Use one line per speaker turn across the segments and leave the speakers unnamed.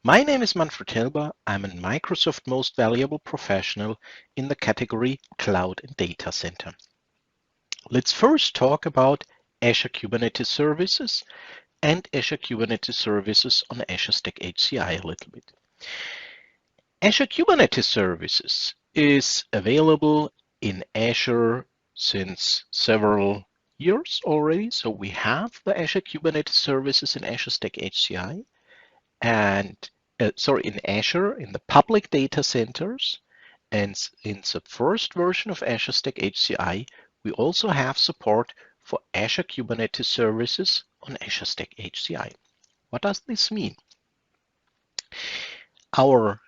My name is Manfred Helber. I'm a Microsoft Most Valuable Professional in the category Cloud and Data Center. Let's first talk about Azure Kubernetes Services and Azure Kubernetes Services on Azure Stack HCI a little bit. Azure Kubernetes Services is available in Azure since several years already. So we have the Azure Kubernetes Services in Azure Stack HCI and in Azure in the public data centers. And in the first version of Azure Stack HCI, we also have support for Azure Kubernetes Services on Azure Stack HCI. What does this mean? Our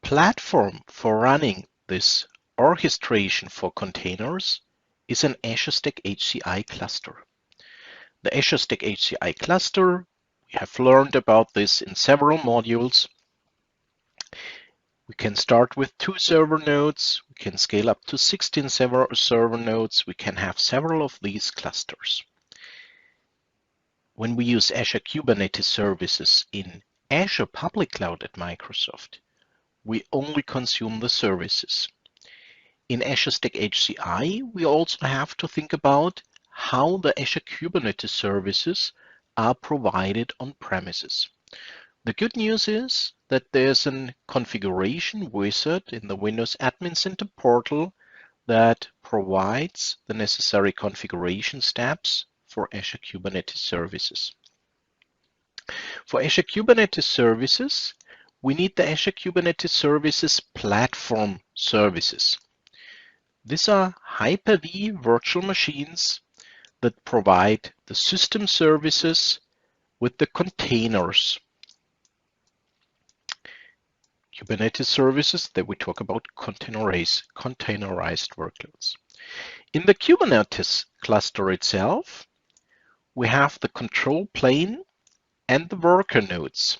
platform for running this orchestration for containers is an Azure Stack HCI cluster. The Azure Stack HCI cluster, we have learned about this in several modules. We can start with 2 server nodes. We can scale up to 16 server nodes. We can have several of these clusters. When we use Azure Kubernetes Services in Azure Public Cloud at Microsoft, we only consume the services. In Azure Stack HCI, we also have to think about how the Azure Kubernetes services are provided on premises. The good news is that there's a configuration wizard in the Windows Admin Center portal that provides the necessary configuration steps for Azure Kubernetes services. For Azure Kubernetes services, we need the Azure Kubernetes Services Platform Services. These are Hyper-V virtual machines that provide the system services with the containers. Kubernetes services that we talk about containerized workloads. In the Kubernetes cluster itself, we have the control plane and the worker nodes.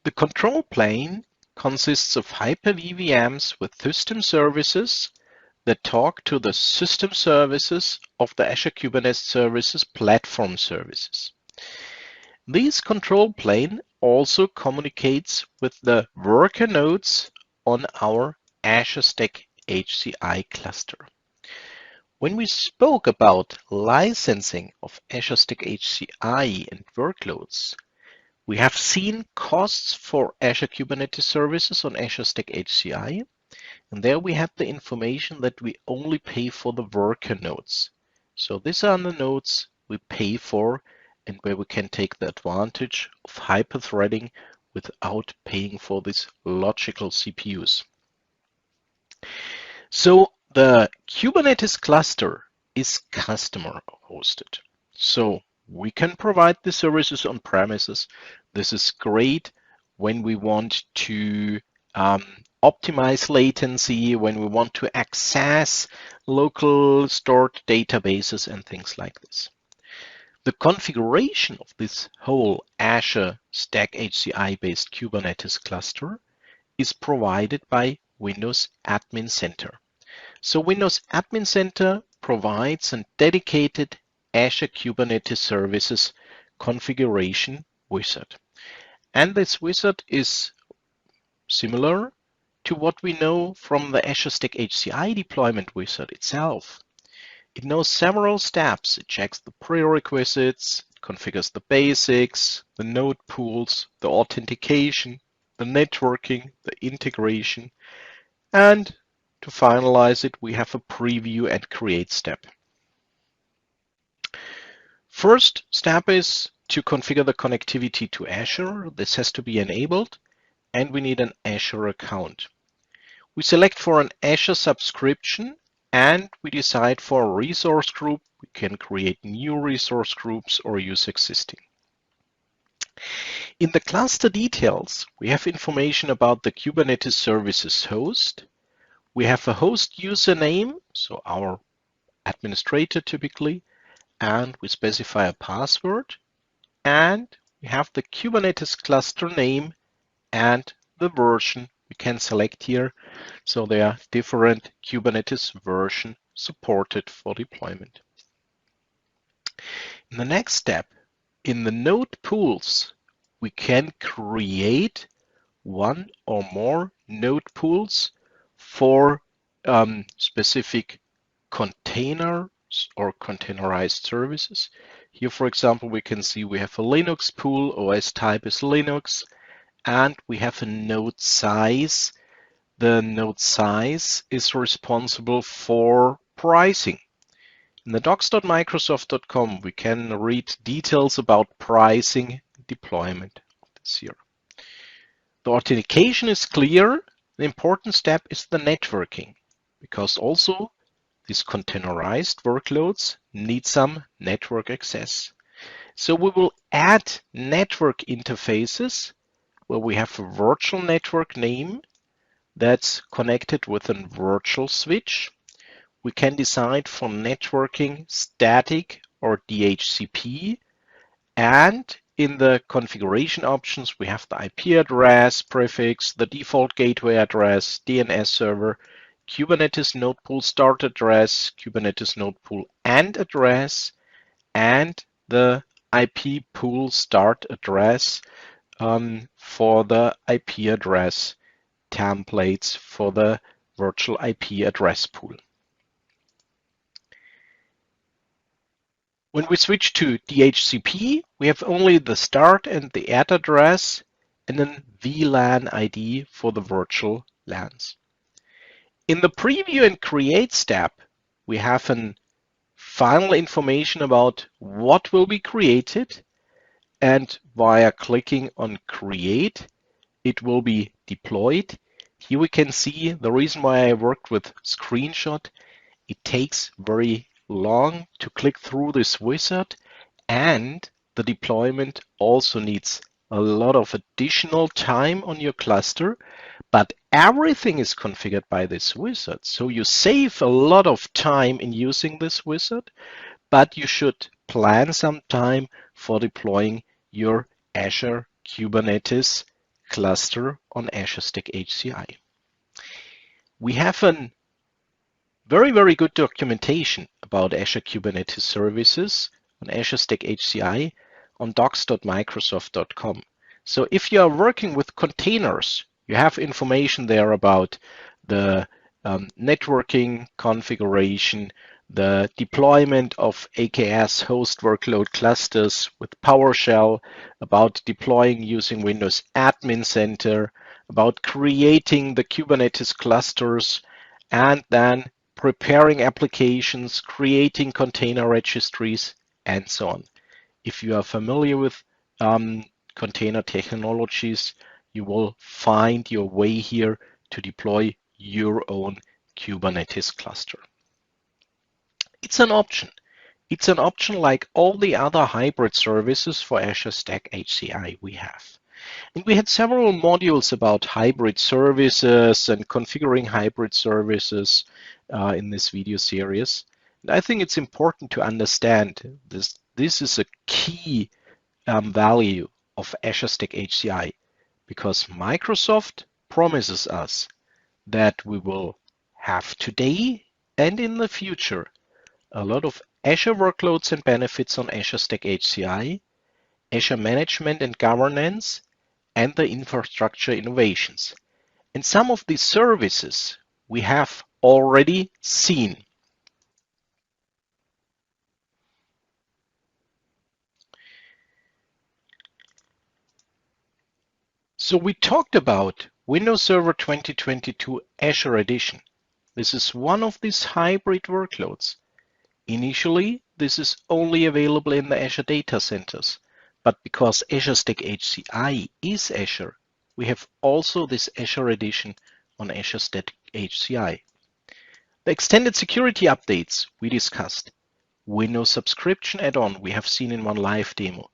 The control plane consists of Hyper-V VMs with system services that talk to the system services of the Azure Kubernetes Services Platform Services. This control plane also communicates with the worker nodes on our Azure Stack HCI cluster. When we spoke about licensing of Azure Stack HCI and workloads, we have seen costs for Azure Kubernetes Services on Azure Stack HCI, and there we have the information that we only pay for the worker nodes. So these are the nodes we pay for and where we can take the advantage of hyper-threading without paying for these logical CPUs. So the Kubernetes cluster is customer hosted. So we can provide the services on premises. This is great when we want to optimize latency, when we want to access local stored databases and things like this. The configuration of this whole Azure Stack HCI based Kubernetes cluster is provided by Windows Admin Center. So Windows Admin Center provides a dedicated Azure Kubernetes Services configuration wizard. And this wizard is similar to what we know from the Azure Stack HCI deployment wizard itself. It knows several steps. It checks the prerequisites, it configures the basics, the node pools, the authentication, the networking, the integration, and to finalize it, we have a preview and create step. First step is to configure the connectivity to Azure. This has to be enabled, and we need an Azure account. We select for an Azure subscription, and we decide for a resource group. We can create new resource groups or use existing. In the cluster details, we have information about the Kubernetes services host. We have a host username, so our administrator typically, and we specify a password. And we have the Kubernetes cluster name and the version we can select here. So there are different Kubernetes versions supported for deployment. In the next step, in the node pools, we can create one or more node pools for specific containers or containerized services. Here, for example, we can see we have a Linux pool, OS type is Linux, and we have a node size. The node size is responsible for pricing. In the docs.microsoft.com, we can read details about pricing deployment this here. The authentication is clear. The important step is the networking, because also these containerized workloads need some network access. So we will add network interfaces where we have a virtual network name that's connected with a virtual switch. We can decide for networking static or DHCP, and in the configuration options we have the IP address, prefix, the default gateway address, DNS server, Kubernetes node pool start address, Kubernetes node pool end address, and the IP pool start address for the IP address templates for the virtual IP address pool. When we switch to DHCP, we have only the start and the add address and then VLAN ID for the virtual LANs. In the preview and create step, we have an final information about what will be created, and via clicking on create, it will be deployed. Here we can see the reason why I worked with screenshot. It takes very long to click through this wizard, and the deployment also needs a lot of additional time on your cluster, but everything is configured by this wizard. So you save a lot of time in using this wizard, but you should plan some time for deploying your Azure Kubernetes cluster on Azure Stack HCI. We have a very good documentation about Azure Kubernetes Services on Azure Stack HCI on docs.microsoft.com. So if you are working with containers, you have information there about the networking configuration, the deployment of AKS host workload clusters with PowerShell, about deploying using Windows Admin Center, about creating the Kubernetes clusters, and then preparing applications, creating container registries, and so on. If you are familiar with container technologies, you will find your way here to deploy your own Kubernetes cluster. It's an option. It's an option like all the other hybrid services for Azure Stack HCI we have. And we had several modules about hybrid services and configuring hybrid services in this video series. And I think it's important to understand this. This is a key value of Azure Stack HCI, because Microsoft promises us that we will have today and in the future a lot of Azure workloads and benefits on Azure Stack HCI, Azure management and governance, and the infrastructure innovations. And some of these services we have already seen. So we talked about Windows Server 2022 Azure Edition. This is one of these hybrid workloads. Initially, this is only available in the Azure data centers, but because Azure Stack HCI is Azure, we have also this Azure Edition on Azure Stack HCI. The extended security updates we discussed. Windows subscription add-on we have seen in one live demo.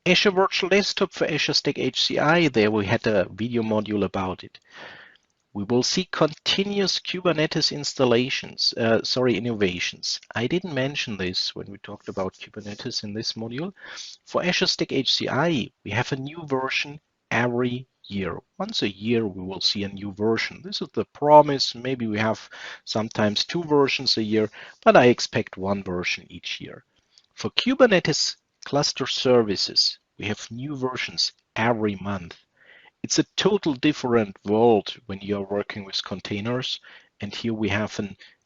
Azure Virtual Desktop for Azure Stack HCI, there we had a video module about it. We will see continuous Kubernetes innovations. I didn't mention this when we talked about Kubernetes in this module. For Azure Stack HCI, we have a new version every year. Once a year, we will see a new version. This is the promise. Maybe we have sometimes 2 versions a year, but I expect 1 version each year. For Kubernetes cluster services, we have new versions every month. It's a total different world when you're working with containers. And here we have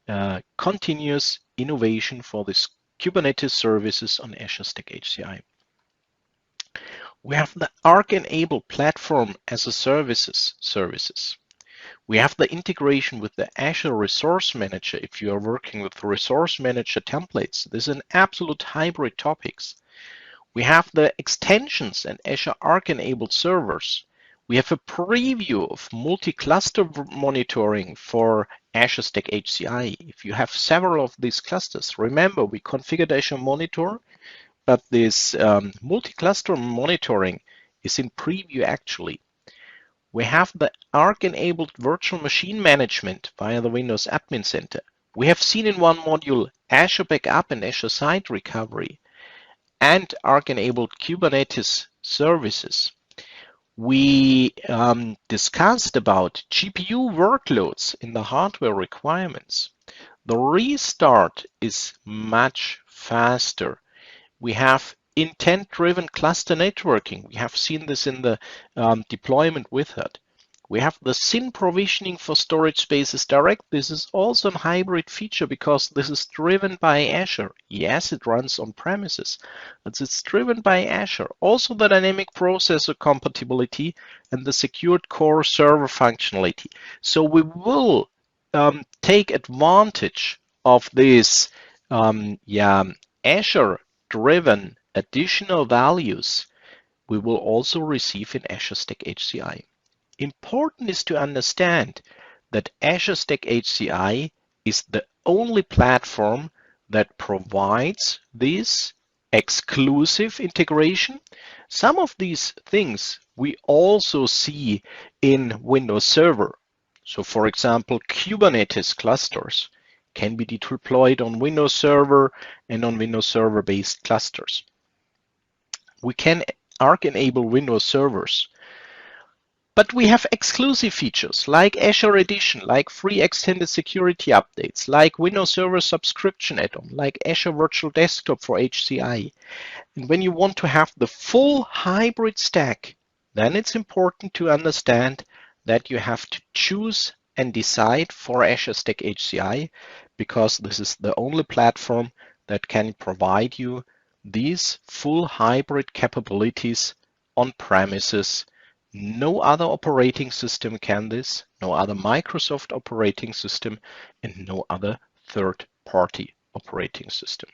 a continuous innovation for this Kubernetes services on Azure Stack HCI. We have the Arc-enabled platform as a services. We have the integration with the Azure Resource Manager. If you are working with Resource Manager templates, this is an absolute hybrid topics. We have the extensions and Azure Arc-enabled servers. We have a preview of multi-cluster monitoring for Azure Stack HCI. If you have several of these clusters, remember we configured Azure Monitor, but this multi-cluster monitoring is in preview actually. We have the Arc-enabled virtual machine management via the Windows Admin Center. We have seen in one module Azure Backup and Azure Site Recovery and Arc-enabled Kubernetes services. We discussed about GPU workloads in the hardware requirements. The restart is much faster. We have intent-driven cluster networking. We have seen this in the deployment with it. We have the SYN provisioning for storage spaces direct. This is also a hybrid feature because this is driven by Azure. Yes, it runs on premises, but it's driven by Azure. Also the dynamic processor compatibility and the secured core server functionality. So we will take advantage of this Azure-driven additional values we will also receive in Azure Stack HCI. Important is to understand that Azure Stack HCI is the only platform that provides this exclusive integration. Some of these things we also see in Windows Server. So for example, Kubernetes clusters can be deployed on Windows Server and on Windows Server based clusters. We can Arc-enable Windows servers. But we have exclusive features like Azure Edition, like free extended security updates, like Windows Server subscription add-on, like Azure Virtual Desktop for HCI. And when you want to have the full hybrid stack, then it's important to understand that you have to choose and decide for Azure Stack HCI because this is the only platform that can provide you these full hybrid capabilities on premises. No other operating system can this, no other Microsoft operating system, and no other third-party operating system.